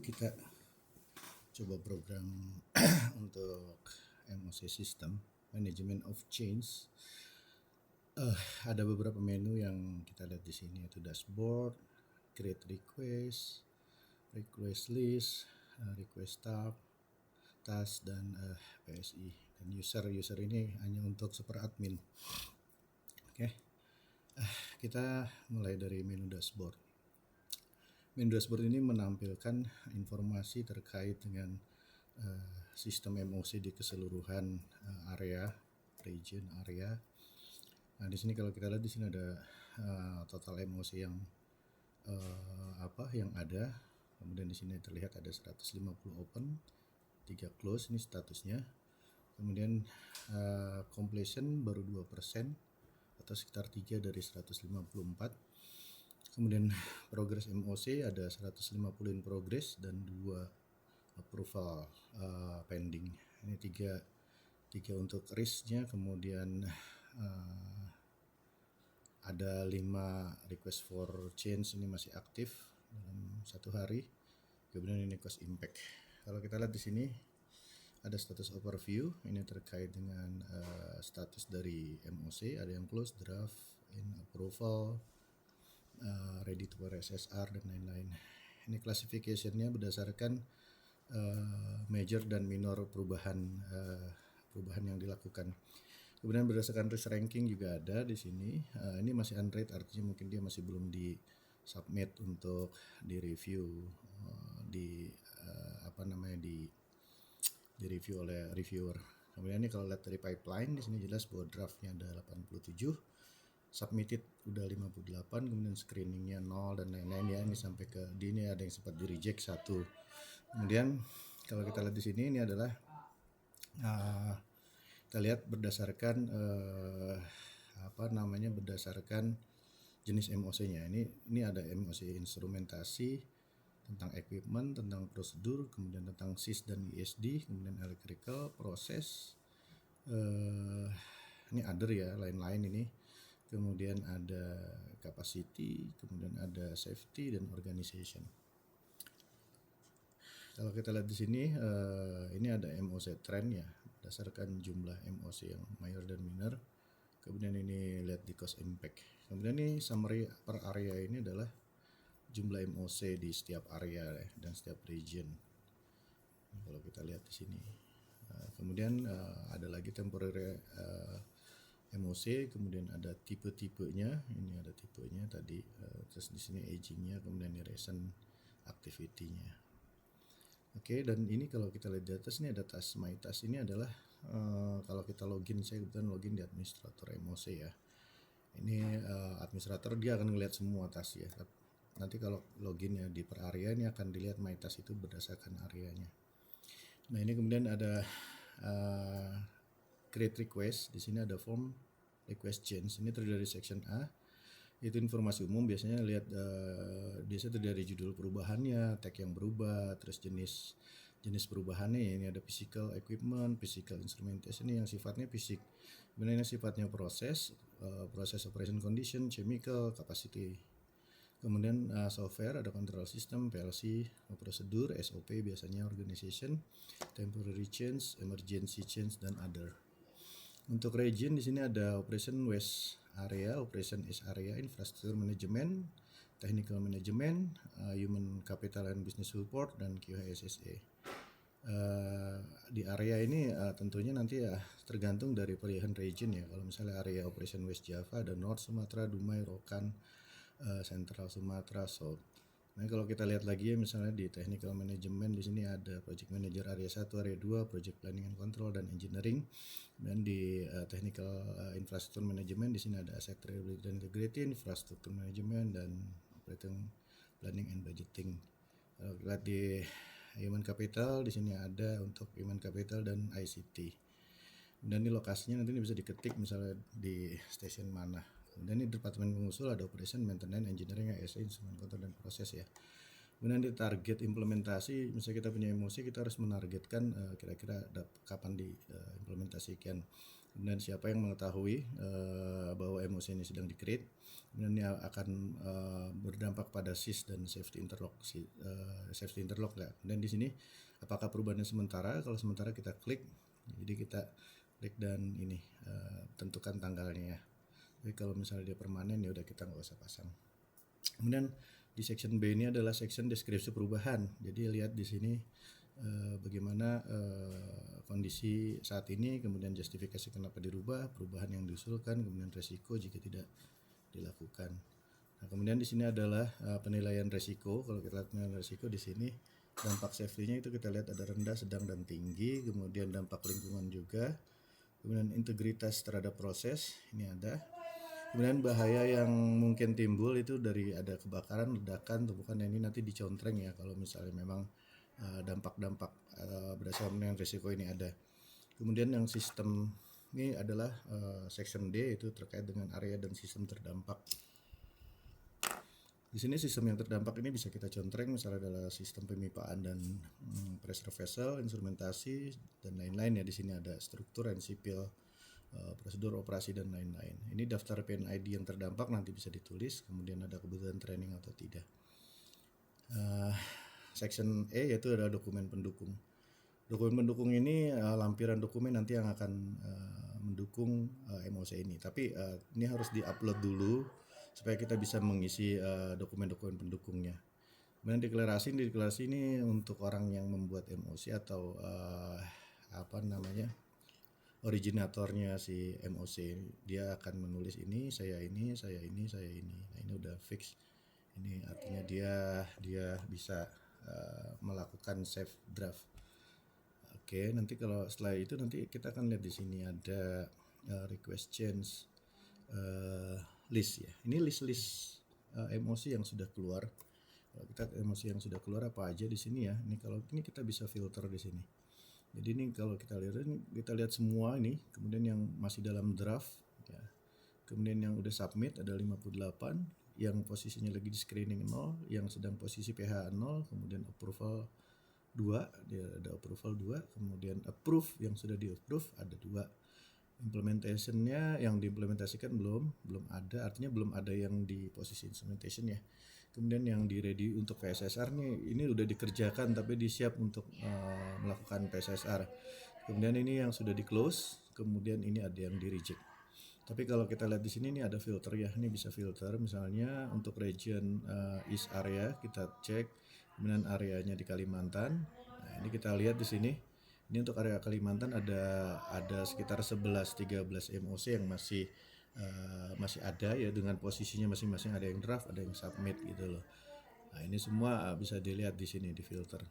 Kita coba program untuk MOC System Management of Change. Ada beberapa menu yang kita lihat di sini, yaitu dashboard, create request, request list, request task dan PSI. Dan user ini hanya untuk super admin. Oke. Kita mulai dari menu dashboard. Menu dashboard ini menampilkan informasi terkait dengan sistem MOC di keseluruhan area, region area. Nah, di sini kalau kita lihat di sini ada total MOC yang yang ada. Kemudian di sini terlihat ada 150 open, 3 close, ini statusnya. Kemudian completion baru 2% atau sekitar 3 dari 154. Kemudian progress MOC ada 150 in progress dan 2 approval pending. Ini tiga untuk risknya. Kemudian ada 5 request for change, ini masih aktif dalam 1 hari. Kemudian ini cost impact. Kalau kita lihat di sini ada status overview, ini terkait dengan status dari MOC, ada yang close, draft, in approval, ready to SSR dan lain-lain. Ini classification-nya berdasarkan major dan minor perubahan yang dilakukan. Kemudian berdasarkan risk ranking juga ada di sini. Ini masih unread, artinya mungkin dia masih belum di submit untuk di review di review oleh reviewer. Kemudian ini kalau lihat dari pipeline di sini jelas bahwa draftnya ada 87, submitted udah 58, kemudian screeningnya 0 dan lain-lain ya. Ini sampai ke ini ada yang sempat di reject 1. Kemudian kalau kita lihat di sini ini adalah kita lihat berdasarkan berdasarkan jenis MOC-nya. Ini ada MOC instrumentasi, tentang equipment, tentang prosedur, kemudian tentang SIS dan ISD, kemudian electrical, proses, ini other ya, lain-lain ini. Kemudian ada capacity, kemudian ada safety dan organization. Kalau kita lihat di sini, ini ada MOC trend ya, berdasarkan jumlah MOC yang mayor dan minor. Kemudian ini lihat di cost impact. Kemudian ini summary per area, ini adalah jumlah MOC di setiap area dan setiap region. Kalau kita lihat di sini. Kemudian ada lagi temporary MOC, kemudian ada tipe-tipenya. Ini ada tipenya tadi, terus di sini agingnya, kemudian ini recent activity-nya. Oke, dan ini kalau kita lihat di atas ini ada task. My task ini adalah kalau kita login, saya kebetulan login di administrator MOC ya. Ini administrator dia akan ngelihat semua task ya. Nanti kalau loginnya di per area ini akan dilihat my task itu berdasarkan areanya. Nah, ini kemudian ada create request. Di sini ada form request change. Ini terdiri dari section A. Itu informasi umum, biasanya lihat biasanya terdiri dari judul perubahannya, tag yang berubah, terus jenis perubahannya. Ini ada physical equipment, physical instrumentation, ini yang sifatnya fisik. Kemudian yang sifatnya proses operation condition, chemical, capacity. Kemudian software ada control system, PLC, prosedur, SOP biasanya organization, temporary change, emergency change dan other. Untuk region di sini ada operation west area, operation east area, infrastructure management, technical management, human capital and business support dan QHSSA. Di area ini tentunya nanti tergantung dari pilihan region ya. Kalau misalnya area operation West Java ada North Sumatra, Dumai, Rokan, Central Sumatra, South. Nah, kalau kita lihat lagi ya, misalnya di technical management di sini ada project manager area 1, area 2, project planning and control dan engineering. Dan di technical infrastructure management di sini ada asset reliability dan integrity, infrastructure management dan operating planning and budgeting. Kalau kita lihat di human capital di sini ada untuk human capital dan ICT. Dan di lokasinya nanti ini bisa diketik misalnya di stasiun mana. Dan ini departemen pengusul ada operation, maintenance, engineering, ASA, instrument control dan proses ya. Kemudian di target implementasi, misalnya kita punya MOC, kita harus menargetkan kira-kira kapan diimplementasikan. kemudian siapa yang mengetahui bahwa emosi ini sedang di-create, kemudian ini akan berdampak pada sys dan safety interlock ya. Dan di sini apakah perubahannya sementara? Kalau sementara kita klik, jadi kita klik dan ini tentukan tanggalnya ya. Jadi kalau misalnya dia permanen ya udah kita nggak usah pasang. Kemudian di section B ini adalah section deskripsi perubahan. Jadi lihat di sini bagaimana kondisi saat ini, kemudian justifikasi kenapa dirubah, perubahan yang diusulkan, kemudian resiko jika tidak dilakukan. Nah, kemudian di sini adalah penilaian resiko. Kalau kita lihat penilaian resiko di sini dampak safety-nya itu kita lihat ada rendah, sedang, dan tinggi. Kemudian dampak lingkungan juga. Kemudian integritas terhadap proses ini ada. Kemudian bahaya yang mungkin timbul itu dari ada kebakaran, ledakan, tumpukan. Ini nanti dicontreng ya kalau misalnya memang dampak-dampak berdasarkan penilaian risiko ini ada. Kemudian yang sistem ini adalah section D, itu terkait dengan area dan sistem terdampak. Di sini sistem yang terdampak ini bisa kita contreng, misalnya adalah sistem pemipaan dan pressure vessel, instrumentasi dan lain-lain ya. Di sini ada struktur and sipil, prosedur operasi dan lain-lain. Ini daftar PNID yang terdampak nanti bisa ditulis, kemudian ada kebutuhan training atau tidak. Section E yaitu ada dokumen pendukung. Dokumen pendukung ini lampiran dokumen nanti yang akan mendukung MOC ini. Tapi ini harus diupload dulu supaya kita bisa mengisi dokumen-dokumen pendukungnya. Kemudian deklarasi ini untuk orang yang membuat MOC atau originatornya si MOC. Dia akan menulis ini, saya ini. Nah, ini udah fix. Ini artinya dia bisa melakukan save draft. Oke, nanti kalau setelah itu nanti kita akan lihat di sini ada request change list ya. Ini list MOC yang sudah keluar. Kalau kita MOC yang sudah keluar apa aja di sini ya. Ini kalau ini kita bisa filter di sini. Jadi ini kalau kita lihat semua ini, kemudian yang masih dalam draft ya. Kemudian yang udah submit ada 58, yang posisinya lagi di screening 0, yang sedang posisi PH 0, kemudian approval 2, dia ada approval 2, kemudian approve yang sudah di-approve ada 2. Implementationnya yang diimplementasikan belum ada, artinya belum ada yang di posisi instrumentation ya. Kemudian yang di ready untuk PSSR nih, ini udah dikerjakan tapi disiap untuk melakukan PSSR. Kemudian ini yang sudah di close, kemudian ini ada yang di reject. Tapi kalau kita lihat di sini ini ada filter ya, ini bisa filter misalnya untuk region East area kita cek, kemudian areanya di Kalimantan. Nah, ini kita lihat di sini. Ini untuk area Kalimantan ada sekitar 11-13 MOC yang masih ada ya, dengan posisinya masing-masing, ada yang draft, ada yang submit gitu loh. Nah, ini semua bisa dilihat di sini di filter.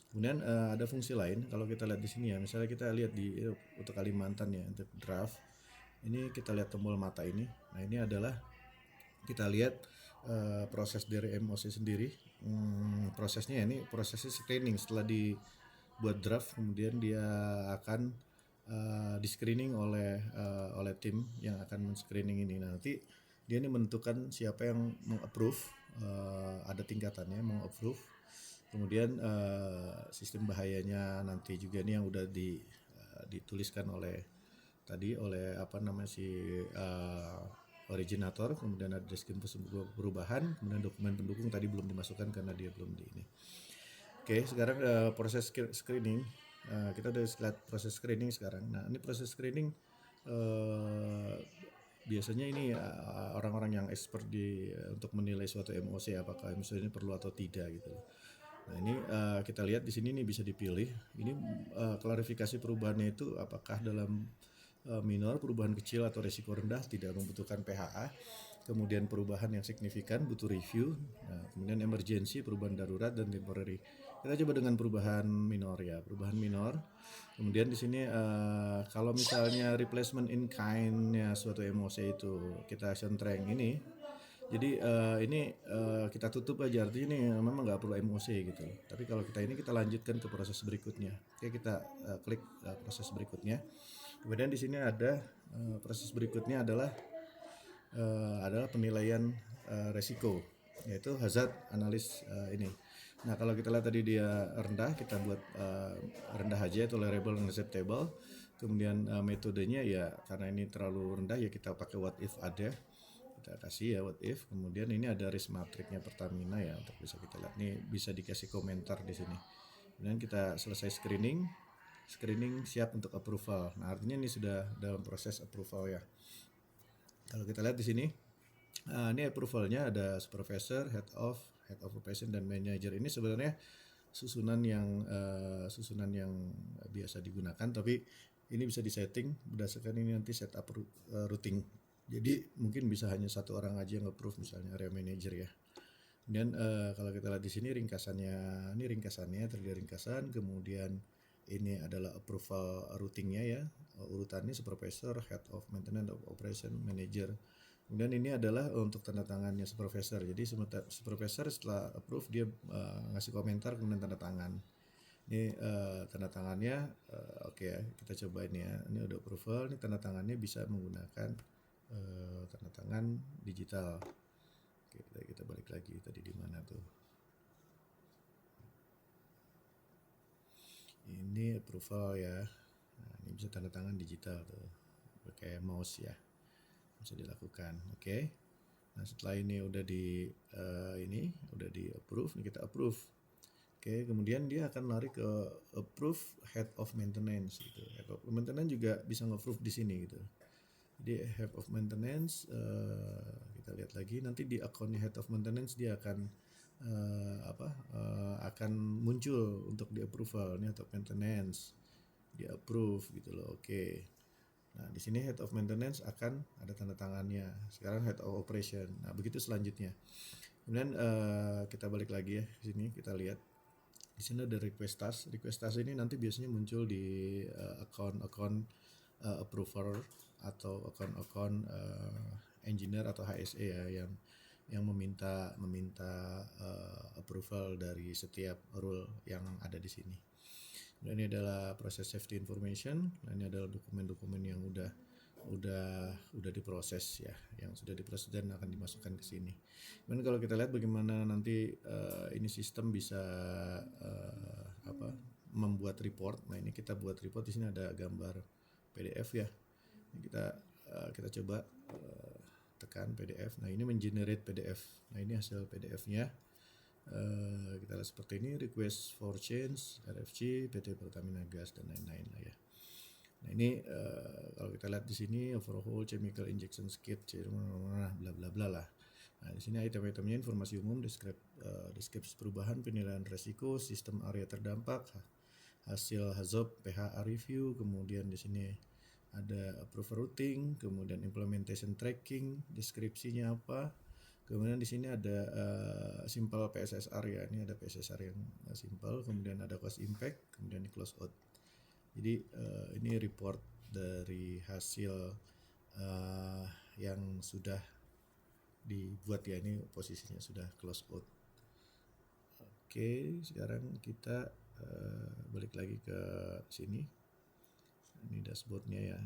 Kemudian ada fungsi lain kalau kita lihat di sini ya, misalnya kita lihat di untuk Kalimantan ya, untuk draft. Ini kita lihat tombol mata ini. Nah, ini adalah kita lihat proses dari MOC sendiri. Prosesnya ini prosesnya screening. Setelah dibuat draft, kemudian dia akan di screening oleh tim yang akan men-screening ini. Nanti dia ini menentukan siapa yang meng-approve, ada tingkatannya meng-approve. Kemudian sistem bahayanya nanti juga ini yang udah dituliskan oleh originator. Kemudian ada deskripsi perubahan, kemudian dokumen pendukung tadi belum dimasukkan karena dia belum di ini. Oke, sekarang proses screening. Kita udah lihat proses screening sekarang. Nah, ini proses screening biasanya ini orang-orang yang expert untuk menilai suatu MOC apakah MOC ini perlu atau tidak gitu. Nah, ini kita lihat di sini nih bisa dipilih. Ini klarifikasi perubahannya itu apakah dalam minor, perubahan kecil atau risiko rendah, tidak membutuhkan PHA. Kemudian perubahan yang signifikan butuh review. Nah, kemudian emergency, perubahan darurat, dan temporary. Kita coba dengan perubahan minor ya, perubahan minor. Kemudian di sini kalau misalnya replacement in kind-nya suatu MOC itu kita centreng ini. Jadi ini kita tutup aja, artinya ini memang nggak perlu MOC gitu. Tapi kalau kita lanjutkan ke proses berikutnya. Oke, kita klik proses berikutnya. Kemudian di sini ada proses berikutnya adalah penilaian resiko, yaitu hazard analysis ini. Nah, kalau kita lihat tadi dia rendah, kita buat rendah aja, tolerable and acceptable. Kemudian metodenya ya karena ini terlalu rendah ya kita pakai what if ada. Kita kasih ya what if. Kemudian ini ada risk matrixnya Pertamina ya untuk bisa kita lihat. Ini bisa dikasih komentar di sini. Kemudian kita selesai screening siap untuk approval. Nah, artinya ini sudah dalam proses approval ya. Kalau kita lihat di sini, ini approvalnya ada supervisor, head of operation dan manager. Ini sebenarnya susunan yang biasa digunakan, tapi ini bisa disetting berdasarkan ini nanti setup routing. Jadi mungkin bisa hanya satu orang aja yang approve misalnya area manager ya. Kemudian kalau kita lihat di sini ringkasannya terdiri dari ringkasan, kemudian ini adalah approval routingnya ya, urutannya supervisor, head of maintenance, of operation, manager. Kemudian ini adalah untuk tanda tangannya supervisor. Jadi supervisor setelah approve dia ngasih komentar kemudian tanda tangan. Ini tanda tangannya oke ya, kita coba ini ya. Ini udah approval, ini tanda tangannya bisa menggunakan tanda tangan digital. Oke, kita balik lagi tadi di mana tuh. Ini approval ya. Nah, ini bisa tanda tangan digital tuh. Pakai mouse ya. Bisa dilakukan. Oke. Nah, setelah ini udah di approve, nih kita approve. Oke, kemudian dia akan lari ke approve head of maintenance gitu. Head of maintenance juga bisa nge-approve di sini gitu. Jadi head of maintenance kita lihat lagi nanti di akunnya head of maintenance dia akan akan muncul untuk di approval ini head of maintenance di approve gitu loh. Oke. Nah, di sini head of maintenance akan ada tanda tangannya. Sekarang head of operation. Nah, begitu selanjutnya. Kemudian kita balik lagi ya ke sini kita lihat. Di sini ada request task. Request task ini nanti biasanya muncul di account approver atau account engineer atau HSE ya yang meminta approval dari setiap rule yang ada di sini. Dan ini adalah proses safety information. Nah, ini adalah dokumen-dokumen yang udah diproses ya, yang sudah diproses dan akan dimasukkan ke sini. Dan kalau kita lihat bagaimana nanti ini sistem bisa membuat report. Nah, ini kita buat report, di sini ada gambar PDF ya. Ini kita coba tekan PDF. Nah, ini mengenerate PDF. Nah, ini hasil PDF-nya. Kita lihat seperti ini, request for change, RFC, PT Pertamina Gas dan lain-lain lah ya. Nah, ini kalau kita lihat di sini overhaul chemical injection kit, bla bla bla lah. Nah, di sini item-itemnya informasi umum, deskripsi perubahan, penilaian resiko, sistem area terdampak, hasil HAZOP, PHA review, kemudian di sini ada approval routing, kemudian implementation tracking, deskripsinya apa. Kemudian di sini ada simple PSSR ya, ini ada PSSR yang simple, kemudian ada cost impact, kemudian di close out. Jadi ini report dari hasil yang sudah dibuat ya, ini posisinya sudah close out. Oke, sekarang kita balik lagi ke sini. Ini dashboardnya ya.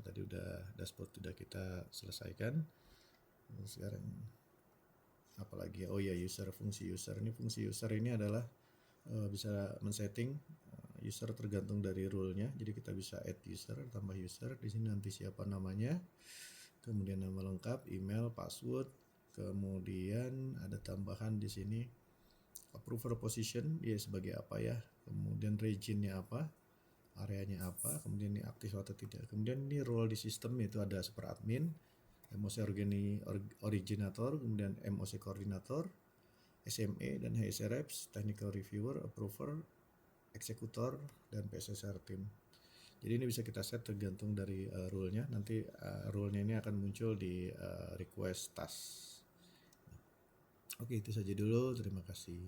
Tadi dashboard sudah kita selesaikan. Sekarang apalagi ya, oh ya fungsi user ini adalah bisa men-setting user tergantung dari rule-nya. Jadi kita bisa add user, tambah user. Di sini nanti siapa namanya, kemudian nama lengkap, email, password, kemudian ada tambahan di sini approver position dia sebagai apa ya, kemudian region-nya apa, areanya apa, kemudian ini aktif atau tidak. Kemudian ini role di sistem itu ada super admin, MOC originator, kemudian MOC koordinator, SME dan HSE reps, technical reviewer, approver, eksekutor, dan PSSR team. Jadi ini bisa kita set tergantung dari rule-nya. Nanti rule-nya ini akan muncul di request task. Oke, itu saja dulu. Terima kasih.